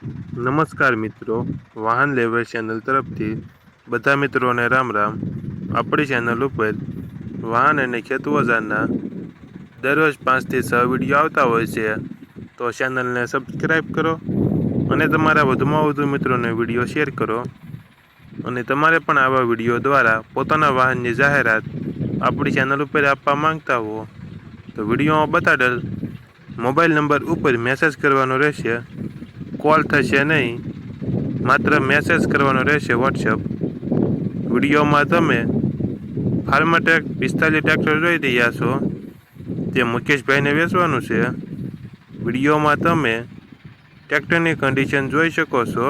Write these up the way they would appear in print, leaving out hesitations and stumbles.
નમસ્કાર મિત્રો, વાહન લેવર ચેનલ તરફથી બધા મિત્રોને રામ રામ। આપણી ચેનલ ઉપર વાહન અને ખેત ઓજારના દરરોજ 5 થી 6 વિડીયો આવતા હોય છે, તો ચેનલને સબસ્ક્રાઈબ કરો અને તમારા વધુમાં વધુ મિત્રોને વિડીયો શેર કરો। અને તમારે પણ આવા વિડીયો દ્વારા પોતાના વાહનની જાહેરાત આપણી ચેનલ ઉપર આપવા માંગતા હો તો વિડીયોમાં બતાડેલ મોબાઈલ નંબર ઉપર મેસેજ કરવાનો રહેશે। કોલ થશે નહીં, માત્ર મેસેજ કરવાનો રહેશે વોટ્સએપ। વિડીયોમાં તમે ફાર્માટેક 45 ટ્રેક્ટર જોઈ રહ્યા છો, તે મુકેશભાઈને વેચવાનું છે। વિડીયોમાં તમે ટ્રેક્ટરની કન્ડિશન જોઈ શકો છો।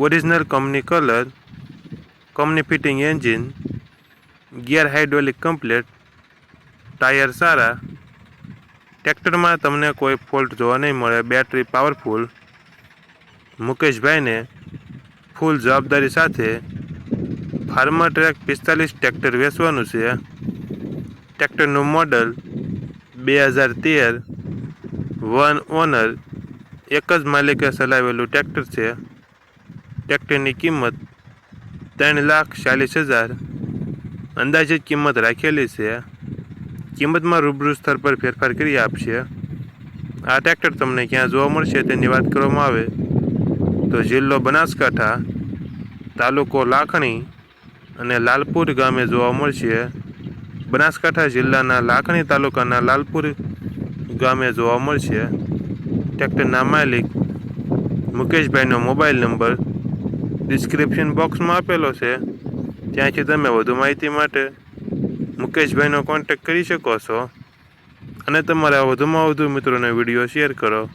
Original company colour, company fitting engine, gear hydraulic complete, tyre સારા। ટ્રેક્ટરમાં તમને કોઈ ફોલ્ટ જોવા નહીં મળે। Battery powerful. મુકેશભાઈને ફૂલ જવાબદારી સાથે ફાર્માટ્રેક 45 ટ્રેક્ટર વેચવાનું છે। ટ્રેક્ટરનું મોડલ 2013, વન ઓનર, એક જ માલિકે ચલાવેલું ટ્રેક્ટર છે। ટ્રેક્ટરની કિંમત 3,40,000 અંદાજિત કિંમત રાખેલી છે। કિંમતમાં રૂબરૂ સ્તર પર ફેરફાર કરી આપશે। આ ટ્રેક્ટર તમને ક્યાં જોવા મળશે તેની વાત કરવામાં આવે તો જિલ્લો બનાસકાંઠા, તાલુકો લાખણી અને લાલપુર ગામે જોવા મળશે। બનાસકાંઠા જિલ્લાના લાખણી તાલુકાના લાલપુર ગામે જોવા મળશે। ટ્રેક્ટરના માલિક મુકેશભાઈનો મોબાઈલ નંબર ડિસ્ક્રિપ્શન બોક્સમાં આપેલો છે, ત્યાંથી તમે વધુ માહિતી માટે મુકેશભાઈનો કોન્ટેક્ટ કરી શકો છો અને તમારા વધુમાં વધુ મિત્રોને વિડીયો શેર કરો।